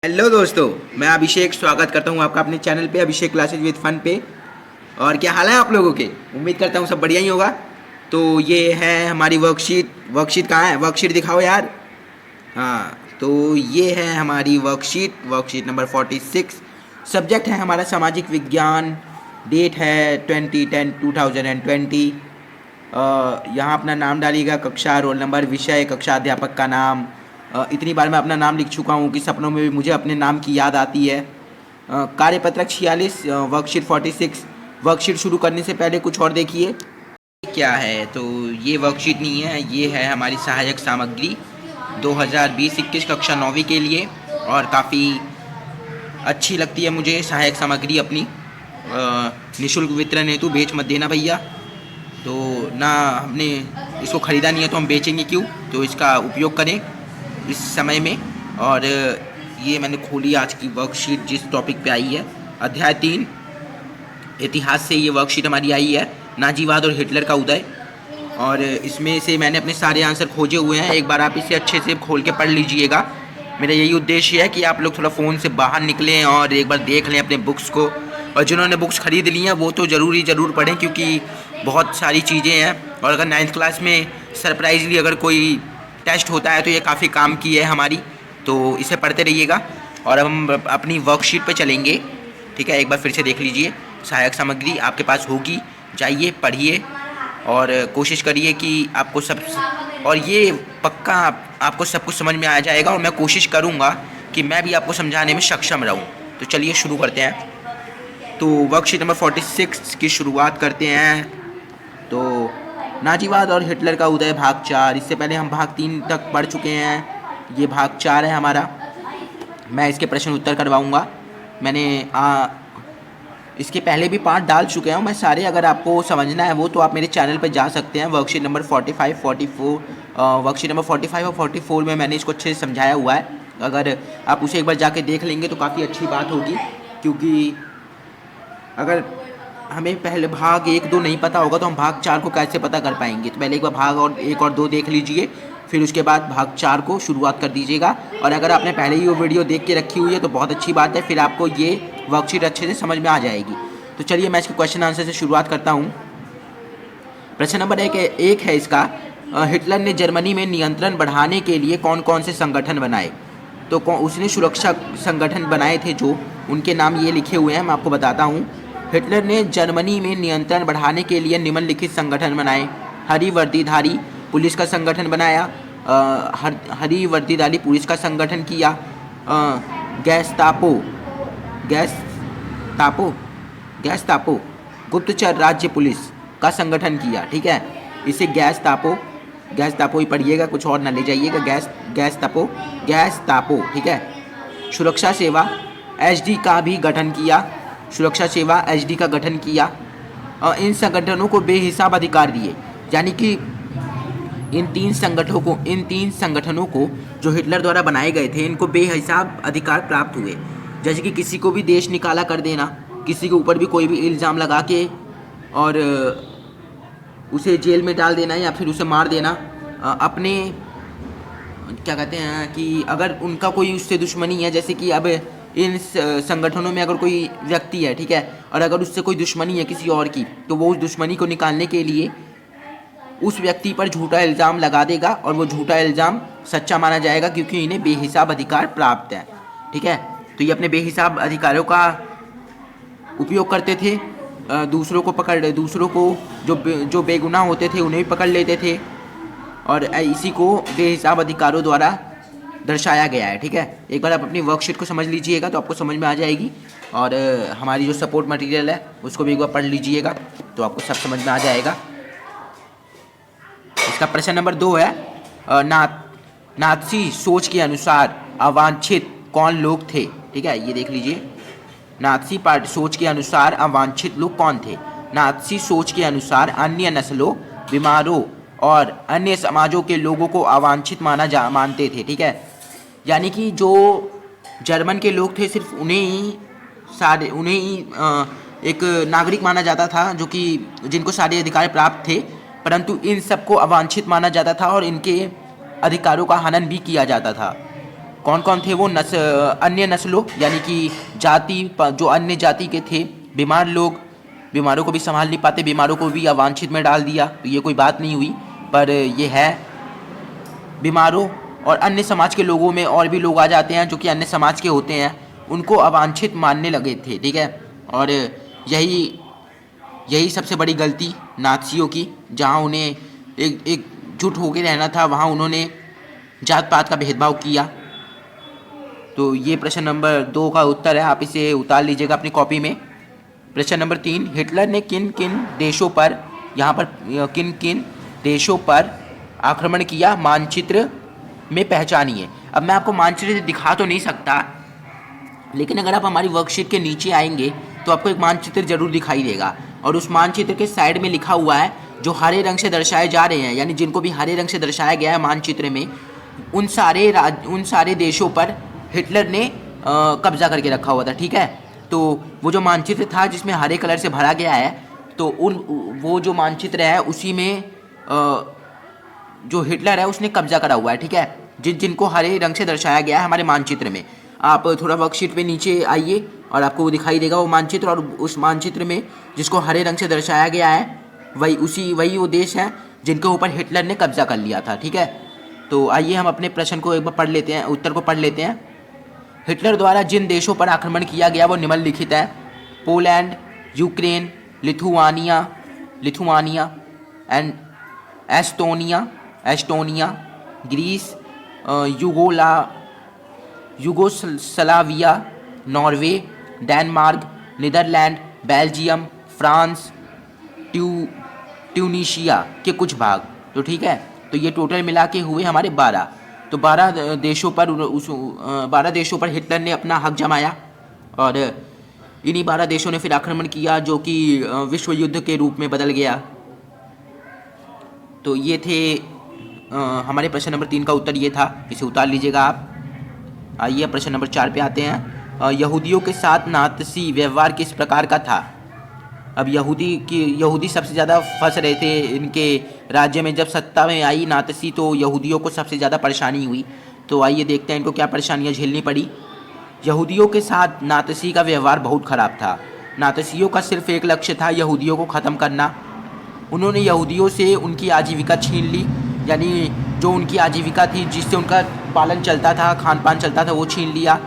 Hello दोस्तों, मैं अभिषेक स्वागत करता हूं आपका अपने चैनल पे अभिषेक क्लासेज विद फन पे। और क्या हाल है आप लोगों के? उम्मीद करता हूं सब बढ़िया ही होगा। तो ये है हमारी वर्कशीट। वर्कशीट कहाँ है? वर्कशीट दिखाओ यार। हाँ, तो ये है हमारी वर्कशीट नंबर 46। सब्जेक्ट है हमारा सामाजिक विज्ञान। डेट है 20/10/2020। यहाँ अपना नाम डालिएगा, कक्षा, रोल नंबर, विषय, कक्षा, अध्यापक का नाम। इतनी बार मैं अपना नाम लिख चुका हूँ कि सपनों में भी मुझे अपने नाम की याद आती है। कार्यपत्रक 46, वर्कशीट 46। वर्कशीट शुरू करने से पहले कुछ और देखिए क्या है। तो ये वर्कशीट नहीं है, ये है हमारी सहायक सामग्री 2020-21 कक्षा 9वीं के लिए। और काफ़ी अच्छी लगती है मुझे सहायक सामग्री अपनी। निःशुल्क वितरण हेतु बेच मत देना भैया। तो ना हमने इसको ख़रीदा नहीं है तो हम बेचेंगे क्यों? तो इसका उपयोग करें इस समय में। और ये मैंने खोली आज की वर्कशीट जिस टॉपिक पे आई है, अध्याय 3 इतिहास से ये वर्कशीट हमारी आई है, नाजीवाद और हिटलर का उदय। और इसमें से मैंने अपने सारे आंसर खोजे हुए हैं। एक बार आप इसे अच्छे से खोल के पढ़ लीजिएगा। मेरा यही उद्देश्य है कि आप लोग थोड़ा फ़ोन से बाहर निकलें और एक बार देख लें अपने बुक्स को। और जिन्होंने बुक्स ख़रीद ली हैं वो तो ज़रूर पढ़ें, क्योंकि बहुत सारी चीज़ें हैं। और अगर 9th क्लास में सरप्राइजली अगर कोई टेस्ट होता है तो ये काफ़ी काम की है हमारी। तो इसे पढ़ते रहिएगा। और अब हम अपनी वर्कशीट पे चलेंगे। ठीक है, एक बार फिर से देख लीजिए। सहायक सामग्री आपके पास होगी, जाइए पढ़िए और कोशिश करिए कि आपको सब, और ये पक्का आपको सब कुछ समझ में आ जाएगा। और मैं कोशिश करूँगा कि मैं भी आपको समझाने में सक्षम रहूँ। तो चलिए शुरू करते हैं। तो वर्कशीट नंबर 46 की शुरुआत करते हैं। तो नाजीवाद और हिटलर का उदय भाग 4। इससे पहले हम भाग 3 तक पढ़ चुके हैं, ये भाग 4 है हमारा। मैं इसके प्रश्न उत्तर करवाऊँगा। मैंने इसके पहले भी पार्ट डाल चुके हैं मैं सारे। अगर आपको समझना है वो तो आप मेरे चैनल पर जा सकते हैं। वर्कशीट नंबर 45, 44, वर्कशीट नंबर 45 और 44 में मैंने इसको अच्छे से समझाया हुआ है। अगर आप उसे एक बार जाके देख लेंगे तो काफ़ी अच्छी बात होगी, क्योंकि अगर हमें पहले भाग 1, 2 नहीं पता होगा तो हम भाग 4 को कैसे पता कर पाएंगे। तो पहले एक बार भाग और 1 और 2 देख लीजिए, फिर उसके बाद भाग 4 को शुरुआत कर दीजिएगा। और अगर आपने पहले ही वो वीडियो देख के रखी हुई है तो बहुत अच्छी बात है, फिर आपको ये वर्कशीट अच्छे से समझ में आ जाएगी। तो चलिए मैं इसके क्वेश्चन आंसर से शुरुआत करता हूँ। प्रश्न नंबर 1 है इसका, हिटलर ने जर्मनी में नियंत्रण बढ़ाने के लिए कौन कौन से संगठन बनाए? तो उसने सुरक्षा संगठन बनाए थे, जो उनके नाम ये लिखे हुए हैं, मैं आपको बताता हूँ। हिटलर ने जर्मनी में नियंत्रण बढ़ाने के लिए निम्नलिखित संगठन बनाए। हरी वर्दीधारी पुलिस का संगठन बनाया, हरी वर्दीधारी पुलिस का संगठन किया। गैस्तापो गुप्तचर राज्य पुलिस का संगठन किया। ठीक है, इसे गैस्तापो ही पढ़िएगा, कुछ और ना ले जाइएगा। गैस्तापो। ठीक है। सुरक्षा सेवा एचडी का भी गठन किया। सुरक्षा सेवा एचडी का गठन किया। इन संगठनों को बेहिसाब अधिकार दिए, यानी कि इन तीन संगठनों को जो हिटलर द्वारा बनाए गए थे, इनको बेहिसाब अधिकार प्राप्त हुए। जैसे कि किसी को भी देश निकाला कर देना, किसी के ऊपर भी कोई भी इल्ज़ाम लगा के और उसे जेल में डाल देना या फिर उसे मार देना। अपने क्या कहते हैं कि अगर उनका कोई उससे दुश्मनी है, जैसे कि अब इन संगठनों में अगर कोई व्यक्ति है, ठीक है, और अगर उससे कोई दुश्मनी है किसी और की, तो वो उस दुश्मनी को निकालने के लिए उस व्यक्ति पर झूठा इल्ज़ाम लगा देगा और वो झूठा इल्ज़ाम सच्चा माना जाएगा, क्योंकि इन्हें बेहिसाब अधिकार प्राप्त है। ठीक है, तो ये अपने बेहिसाब अधिकारों का उपयोग करते थे। दूसरों को जो बेगुनाह होते थे उन्हें भी पकड़ लेते थे, और इसी को बेहिसाब अधिकारों द्वारा दर्शाया गया है। ठीक है, एक बार आप अपनी वर्कशीट को समझ लीजिएगा तो आपको समझ में आ जाएगी। और हमारी जो सपोर्ट मटेरियल है उसको भी एक बार पढ़ लीजिएगा तो आपको सब समझ में आ जाएगा। इसका प्रश्न नंबर 2 है, नात्सी सोच के अनुसार अवांछित कौन लोग थे? ठीक है, ये देख लीजिए। नात्सी पार्टी सोच के अनुसार अवांछित लोग कौन थे? नात्सी सोच के अनुसार अन्य नस्लों, बीमारों और अन्य समाजों के लोगों को अवांछित मानते थे। ठीक है, यानी कि जो जर्मन के लोग थे सिर्फ उन्हें ही एक नागरिक माना जाता था, जो कि जिनको सारे अधिकार प्राप्त थे, परंतु इन सबको अवांछित माना जाता था और इनके अधिकारों का हनन भी किया जाता था। कौन कौन थे वो? अन्य नस्लों यानी कि जो अन्य जाति के थे, बीमार लोग, बीमारों को भी संभाल नहीं पाते, बीमारों को भी अवांछित में डाल दिया, तो ये कोई बात नहीं हुई। पर ये है, बीमारों और अन्य समाज के लोगों में और भी लोग आ जाते हैं जो कि अन्य समाज के होते हैं, उनको अवांछित मानने लगे थे, ठीक है। और यही सबसे बड़ी गलती नाज़ियों की, जहाँ उन्हें एकजुट होकर रहना था, वहाँ उन्होंने जात पात का भेदभाव किया। तो ये प्रश्न नंबर 2 का उत्तर है, आप इसे उतार लीजिएगा अपनी कॉपी में। प्रश्न नंबर 3, हिटलर ने किन किन देशों पर, यहाँ पर किन किन देशों पर आक्रमण किया, मानचित्र में पहचानिए। अब मैं आपको मानचित्र दिखा तो नहीं सकता, लेकिन अगर आप हमारी वर्कशीट के नीचे आएंगे तो आपको एक मानचित्र जरूर दिखाई देगा, और उस मानचित्र के साइड में लिखा हुआ है, जो हरे रंग से दर्शाए जा रहे हैं, यानी जिनको भी हरे रंग से दर्शाया गया है मानचित्र में, उन सारे देशों पर हिटलर ने कब्जा करके रखा हुआ था, ठीक है। तो वो जो मानचित्र था जिसमें हरे कलर से भरा गया है, तो वो जो मानचित्र है उसी में जो हिटलर है उसने कब्जा करा हुआ है, ठीक है, जिनको हरे रंग से दर्शाया गया है हमारे मानचित्र में। आप थोड़ा वर्कशीट पे नीचे आइए और आपको वो दिखाई देगा वो मानचित्र, और उस मानचित्र में जिसको हरे रंग से दर्शाया गया है वही वो देश है जिनके ऊपर हिटलर ने कब्जा कर लिया था, ठीक है। तो आइए हम अपने प्रश्न को एक बार पढ़ लेते हैं, उत्तर को पढ़ लेते हैं। हिटलर द्वारा जिन देशों पर आक्रमण किया गया वो निम्नलिखित है: Poland, Ukraine, Lithuania and Estonia, Greece, Yugoslavia, Norway, Denmark, Netherland, Belgium, France, Tunisia के कुछ भाग। तो ठीक है, तो ये टोटल मिला के हुए हमारे 12। तो 12 देशों पर हिटलर ने अपना हक जमाया, और इन्हीं 12 देशों ने फिर आक्रमण किया, जो कि विश्व युद्ध के रूप में बदल गया। तो ये थे हमारे प्रश्न नंबर 3 का उत्तर ये था, इसे उतार लीजिएगा आप। आइए प्रश्न नंबर 4 पे आते हैं। यहूदियों के साथ नात्सी व्यवहार किस प्रकार का था? अब यहूदी सबसे ज़्यादा फंस रहे थे इनके राज्य में। जब सत्ता में आई नात्सी तो यहूदियों को सबसे ज़्यादा परेशानी हुई। तो आइए देखते हैं इनको क्या परेशानियां झेलनी पड़ी। यहूदियों के साथ नात्सी का व्यवहार बहुत ख़राब था। नात्सियों का सिर्फ एक लक्ष्य था, यहूदियों को ख़त्म करना। उन्होंने यहूदियों से उनकी आजीविका छीन ली, यानी जो उनकी आजीविका थी, जिससे उनका पालन चलता था, खान पान चलता था, वो छीन लिया,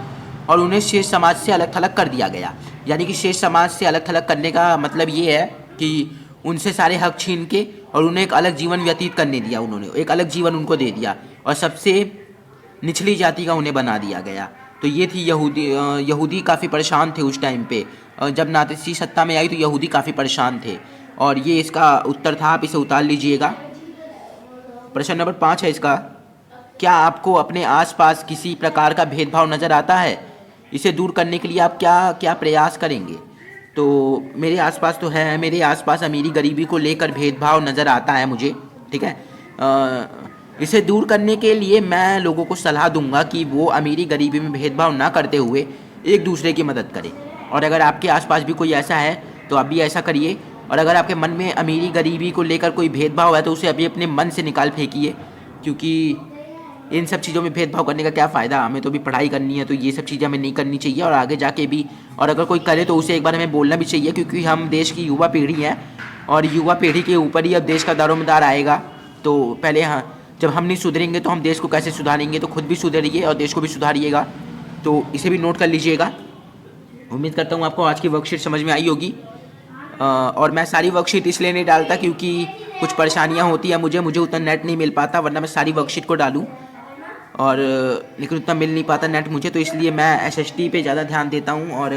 और उन्हें शेष समाज से अलग थलग कर दिया गया। यानी कि शेष समाज से अलग थलग करने का मतलब ये है कि उनसे सारे हक छीन के और उन्हें एक अलग जीवन व्यतीत करने दिया। उन्होंने एक अलग जीवन उनको दे दिया, और सबसे निचली जाति का उन्हें बना दिया गया। तो ये थी यहूदी काफ़ी परेशान थे उस टाइम पे। जब नात्सी सत्ता में आई तो यहूदी काफ़ी परेशान थे, और ये इसका उत्तर था, आप इसे उतार लीजिएगा। प्रश्न नंबर 5 है इसका। क्या आपको अपने आसपास किसी प्रकार का भेदभाव नज़र आता है? इसे दूर करने के लिए आप क्या प्रयास करेंगे? तो मेरे आसपास तो है, मेरे आसपास अमीरी गरीबी को लेकर भेदभाव नज़र आता है मुझे, ठीक है। इसे दूर करने के लिए मैं लोगों को सलाह दूंगा कि वो अमीरी गरीबी में भेदभाव ना करते हुए एक दूसरे की मदद करें। और अगर आपके आसपास भी कोई ऐसा है तो आप भी ऐसा करिए। और अगर आपके मन में अमीरी गरीबी को लेकर कोई भेदभाव है तो उसे अभी अपने मन से निकाल फेंकिए, क्योंकि इन सब चीज़ों में भेदभाव करने का क्या फ़ायदा। हमें तो भी पढ़ाई करनी है, तो ये सब चीज़ें हमें नहीं करनी चाहिए, और आगे जाके भी, और अगर कोई करे तो उसे एक बार हमें बोलना भी चाहिए, क्योंकि हम देश की युवा पीढ़ी हैं, और युवा पीढ़ी के ऊपर ही अब देश का दारोमदार आएगा। तो पहले जब हम नहीं सुधरेंगे तो हम देश को कैसे सुधारेंगे? तो खुद भी सुधरिए और देश को भी सुधारिएगा। तो इसे भी नोट कर लीजिएगा। उम्मीद करता हूँ आपको आज की वर्कशीट समझ में आई होगी। और मैं सारी वर्कशीट इसलिए नहीं डालता क्योंकि कुछ परेशानियाँ होती हैं, मुझे उतना नेट नहीं मिल पाता, वरना मैं सारी वर्कशीट को डालूँ, और लेकिन उतना मिल नहीं पाता नेट मुझे, तो इसलिए मैं SST पे ज़्यादा ध्यान देता हूँ और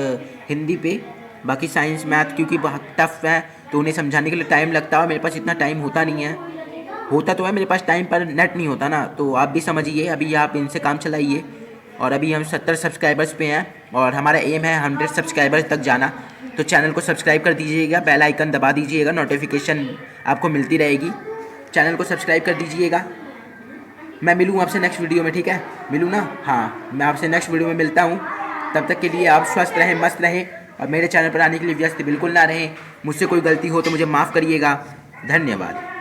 हिंदी पे। बाकी साइंस मैथ क्योंकि बहुत टफ है तो उन्हें समझाने के लिए टाइम लगता है, मेरे पास इतना टाइम होता नहीं है। होता तो है मेरे पास टाइम, पर नेट नहीं होता ना। तो आप भी समझिए, अभी आप इनसे काम चलाइए। और अभी हम 70 सब्सक्राइबर्स पे हैं, और हमारा एम है 100 सब्सक्राइबर्स तक जाना। तो चैनल को सब्सक्राइब कर दीजिएगा, बेल आइकन दबा दीजिएगा, नोटिफिकेशन आपको मिलती रहेगी। चैनल को सब्सक्राइब कर दीजिएगा। मैं मिलूँ आपसे नेक्स्ट वीडियो में, ठीक है? मिलूँ ना? हाँ, मैं आपसे नेक्स्ट वीडियो में मिलता हूँ। तब तक के लिए आप स्वस्थ रहें, मस्त रहें, और मेरे चैनल पर आने के लिए व्यस्त बिल्कुल ना रहें। मुझसे कोई गलती हो तो मुझे माफ़ करिएगा। धन्यवाद।